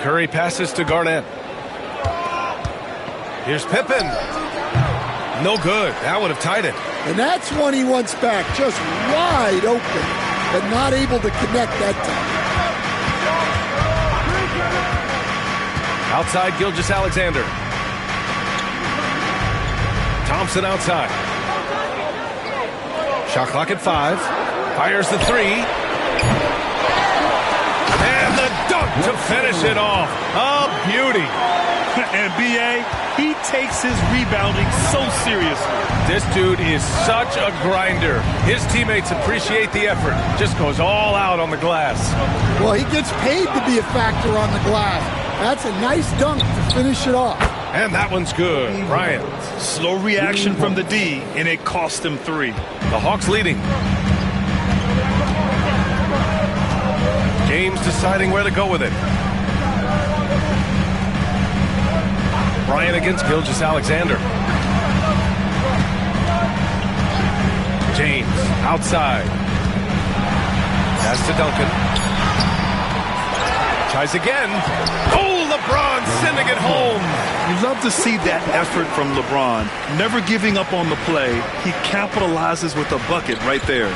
Curry passes to Garnett. Here's Pippen. No good. That would have tied it. And that's one he wants back, just wide open, but not able to connect that time. Outside, Gilgeous-Alexander. Thompson outside. Shot clock at 5. Fires the 3. And the dunk to finish it off. A beauty. And B.A., he takes his rebounding so seriously. This dude is such a grinder. His teammates appreciate the effort. Just goes all out on the glass. Well, he gets paid to be a factor on the glass. That's a nice dunk to finish it off. And that one's good. Bryant. Slow reaction from the D, and it cost him 3. The Hawks leading. James deciding where to go with it. Bryant against Gilgeous-Alexander. James outside. Pass to Duncan. Tries again. Oh, LeBron sending it home. You love to see that effort from LeBron. Never giving up on the play. He capitalizes with a bucket right there.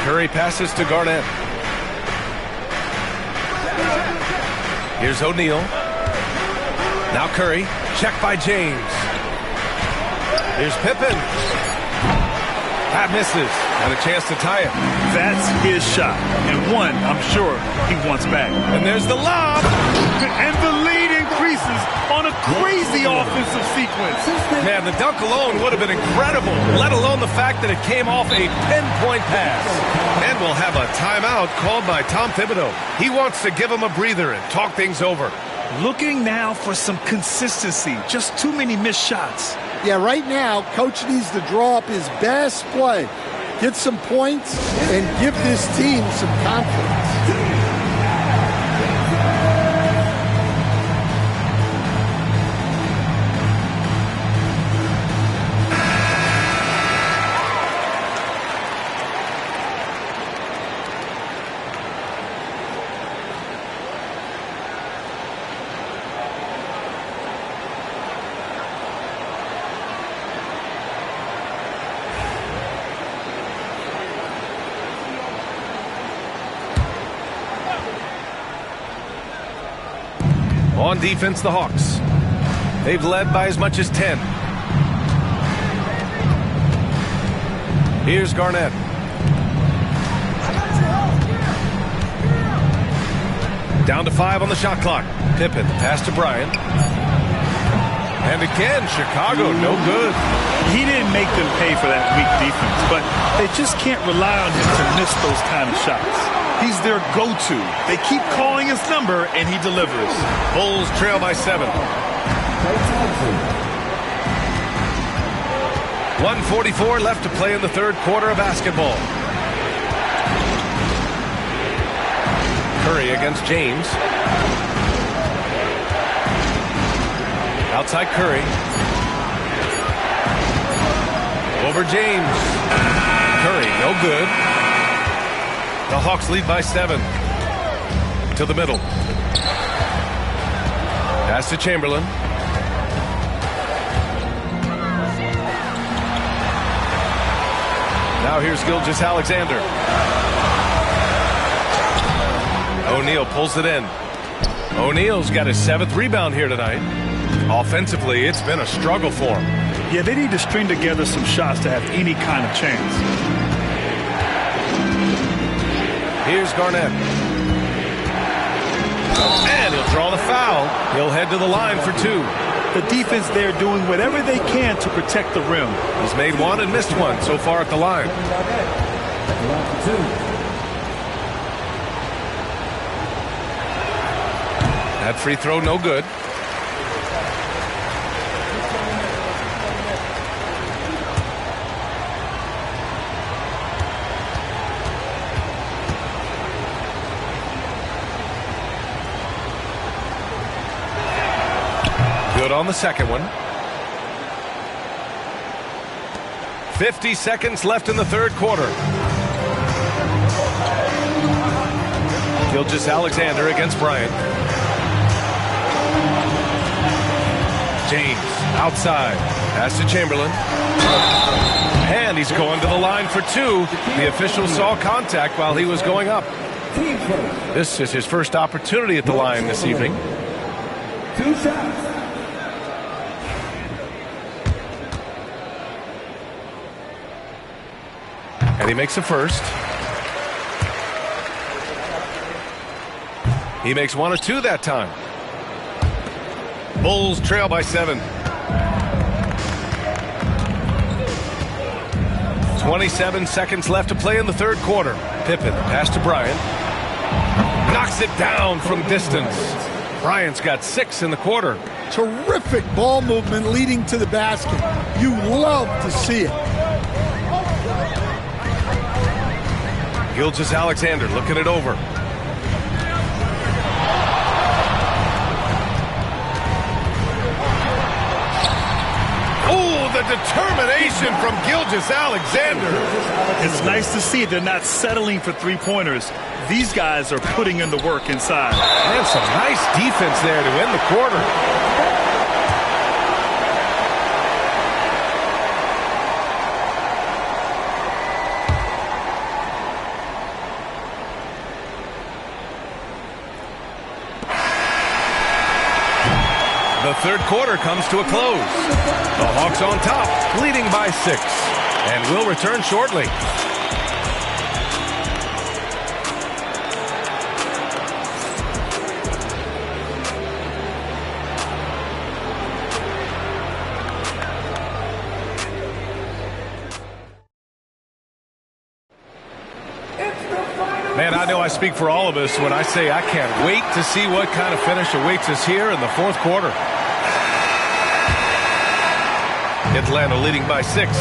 Curry passes to Garnett. Here's O'Neal. Now Curry. Checked by James. Here's Pippen. That misses. And a chance to tie it. That's his shot. And one, I'm sure, he wants back. And there's the lob. And the lead increases on a crazy offensive sequence. Man, the dunk alone would have been incredible, let alone the fact that it came off a pinpoint pass. And we'll have a timeout called by Tom Thibodeau. He wants to give him a breather and talk things over. Looking now for some consistency. Just too many missed shots. Yeah, right now, Coach needs to draw up his best play, get some points, and give this team some confidence. On defense, the Hawks. They've led by as much as 10. Here's Garnett. Down to 5 on the shot clock. Pippen, pass to Bryant. And again, Chicago, no good. He didn't make them pay for that weak defense, but they just can't rely on him to miss those kind of shots. He's their go-to. They keep calling his number, and he delivers. Bulls trail by 7. 1:44 left to play in the third quarter of basketball. Curry against James. Outside Curry. Over James. Curry, no good. The Hawks lead by 7. To the middle. Pass to Chamberlain. Now here's Gilgeous-Alexander. O'Neal pulls it in. O'Neal's got his 7th rebound here tonight. Offensively, it's been a struggle for him. Yeah, they need to string together some shots to have any kind of chance. Here's Garnett. And he'll draw the foul. He'll head to the line for 2. The defense there doing whatever they can to protect the rim. He's made 1 and missed 1 so far at the line. That free throw no good. Good on the second one. 50 seconds left in the third quarter. Gilgeous-Alexander against Bryant. James outside. Pass to Chamberlain. And he's going to the line for two. The official saw contact while he was going up. This is his first opportunity at the line this evening. 2 shots. And he makes a first. He makes 1 or 2 that time. Bulls trail by 7. 27 seconds left to play in the third quarter. Pippen, pass to Bryant. Knocks it down from distance. Bryant's got 6 in the quarter. Terrific ball movement leading to the basket. You love to see it. Gilgeous-Alexander looking it over. Oh, the determination from Gilgeous-Alexander. It's nice to see they're not settling for three-pointers. These guys are putting in the work inside. And some nice defense there to end the quarter. The third quarter comes to a close. The Hawks on top, leading by 6, and will return shortly. Man, I know I speak for all of us when I say I can't wait to see what kind of finish awaits us here in the fourth quarter. Atlanta leading by 6.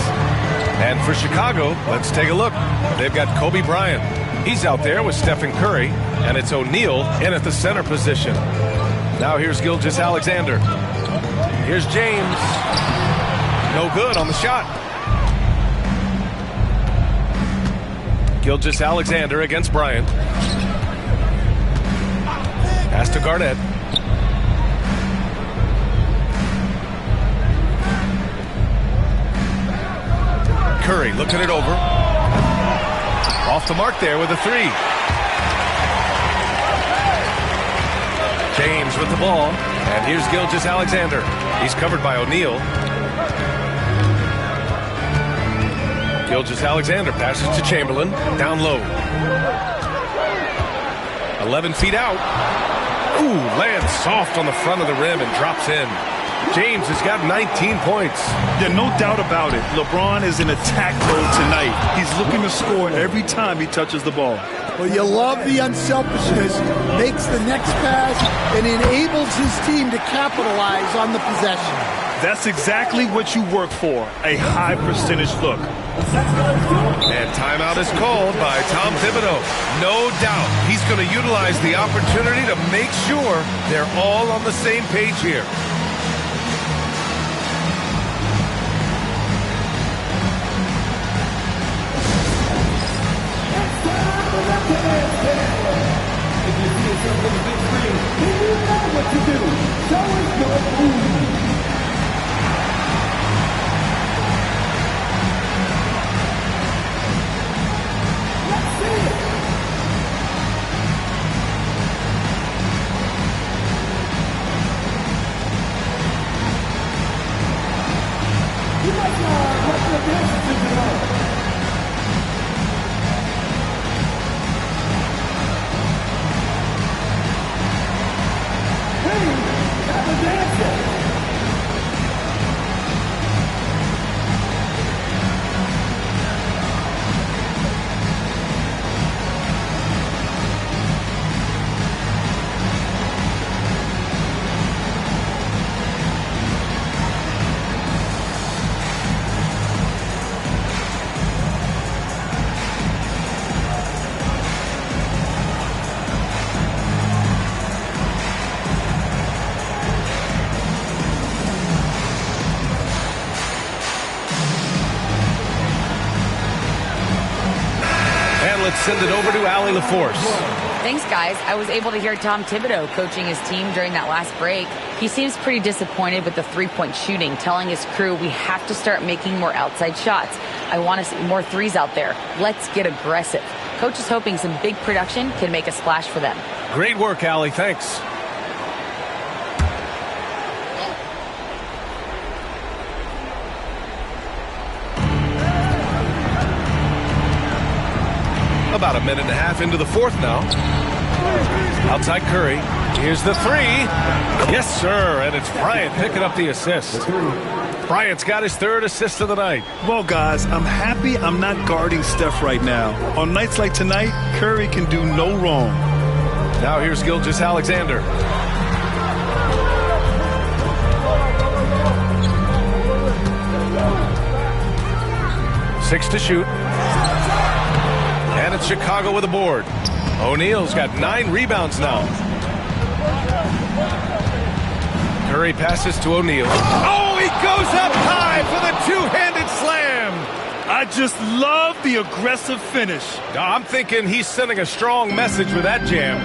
And for Chicago, let's take a look. They've got Kobe Bryant. He's out there with Stephen Curry, and it's O'Neal in at the center position. Now here's Gilgeous-Alexander. Here's James. No good on the shot. Gilgeous-Alexander against Bryant. Pass to Garnett. Curry looking it over. Off the mark there with a 3. James with the ball. And here's Gilgeous-Alexander. He's covered by O'Neal. Gilgeous-Alexander passes to Chamberlain. Down low. 11 feet out. Ooh, lands soft on the front of the rim and drops in. James has got 19 points. Yeah, no doubt about it. LeBron is in attack mode tonight. He's looking to score every time he touches the ball. Well, you love the unselfishness. Makes the next pass and enables his team to capitalize on the possession. That's exactly what you work for, a high percentage look. And timeout is called by Tom Thibodeau. No doubt he's going to utilize the opportunity to make sure they're all on the same page here. If you see yourself on the big screen, then you know what to do. Show us your move. Let's see it. You might not watch the dances tonight. Have a dancer. let's send it over to Allie LaForce. Thanks, guys. I was able to hear Tom Thibodeau coaching his team during that last break. He seems pretty disappointed with the three-point shooting, telling his crew we have to start making more outside shots. I want to see more threes out there. Let's get aggressive. Coach is hoping some big production can make a splash for them. Great work, Allie. Thanks. About a minute and a half into the fourth now. Outside Curry. Here's the three. Yes, sir. And it's Bryant picking up the assist. Bryant's got his third assist of the night. Well, guys, I'm happy I'm not guarding Steph right now. On nights like tonight, Curry can do no wrong. Now here's Gilgeous-Alexander. Six to shoot. And it's Chicago with a board. O'Neal's got 9 rebounds now. Curry passes to O'Neal. Oh, he goes up high for the two-handed slam. I just love the aggressive finish. I'm thinking he's sending a strong message with that jam.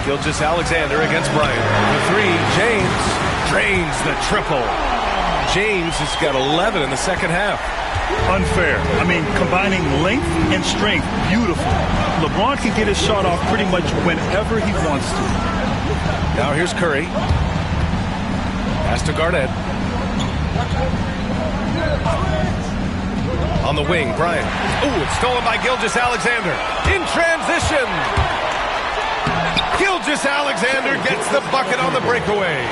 Gilgeous-Alexander against Bryant. The three, James drains the triple. James has got 11 in the second half. Unfair. I mean, combining length and strength, beautiful. LeBron can get his shot off pretty much whenever he wants to. Now here's Curry. Pass to Garnett. On the wing, Bryant. Ooh, it's stolen by Gilgeous-Alexander. In transition. Gilgeous-Alexander gets the bucket on the breakaway.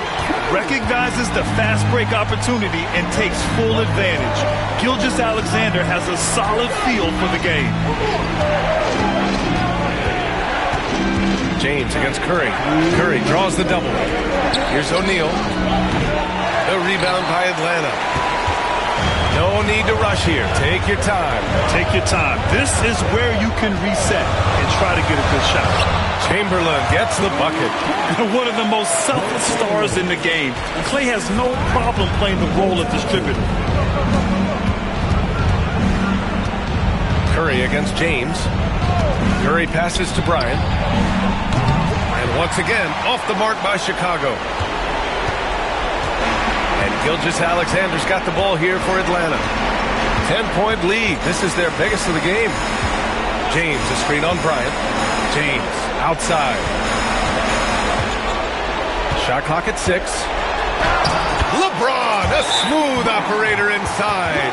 Recognizes the fast break opportunity and takes full advantage. Gilgeous-Alexander has a solid feel for the game. James against Curry. Curry draws the double. Here's O'Neal. The rebound by Atlanta. No need to rush here. Take your time. Take your time. This is where you can reset and try to get a good shot. Chamberlain gets the bucket. One of the most selfless stars in the game. Klay has no problem playing the role of distributor. Curry against James. Curry passes to Bryant. And once again, off the mark by Chicago. And Gilgeous-Alexander's got the ball here for Atlanta. 10-point lead. This is their biggest of the game. James, a screen on Bryant. James, outside. Shot clock at 6. LeBron, a smooth operator inside.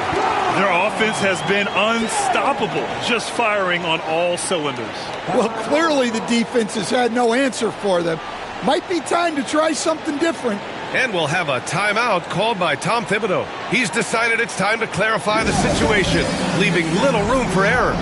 Their offense has been unstoppable, just firing on all cylinders. Well, clearly the defense has had no answer for them. Might be time to try something different. And we'll have a timeout called by Tom Thibodeau. He's decided it's time to clarify the situation, leaving little room for error.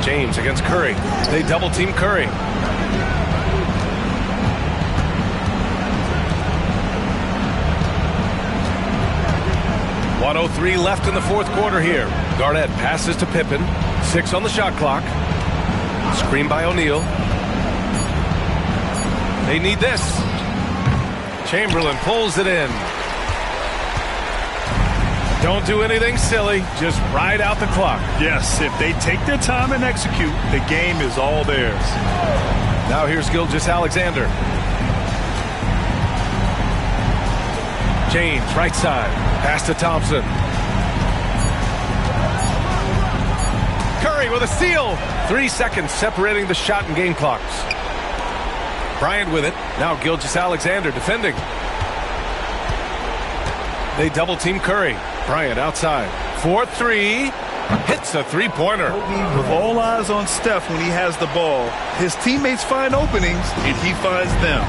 James against Curry. They double team Curry. 1:03 left in the fourth quarter here. Garnett passes to Pippen. 6 on the shot clock. Screen by O'Neal. They need this. Chamberlain pulls it in. Don't do anything silly. Just ride out the clock. Yes, if they take their time and execute, the game is all theirs. Now here's Gilgeous-Alexander. James, right side. Pass to Thompson. Curry with a steal. 3 seconds separating the shot and game clocks. Bryant with it. Now Gilgeous-Alexander defending. They double team Curry. Bryant outside. 4-3. Hits a three-pointer. With all eyes on Steph when he has the ball, his teammates find openings and he finds them.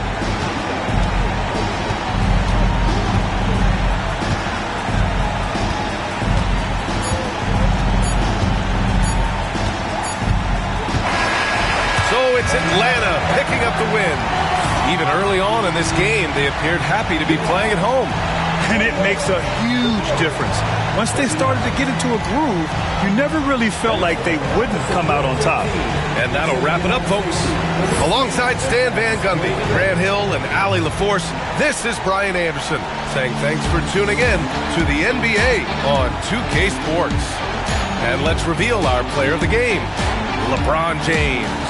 So it's Atlanta picking up the win. Even early on in this game, they appeared happy to be playing at home. And it makes a huge difference. Once they started to get into a groove, you never really felt like they wouldn't come out on top. And that'll wrap it up, folks. Alongside Stan Van Gundy, Grant Hill, and Allie LaForce, this is Brian Anderson saying thanks for tuning in to the NBA on 2K Sports. And let's reveal our player of the game, LeBron James.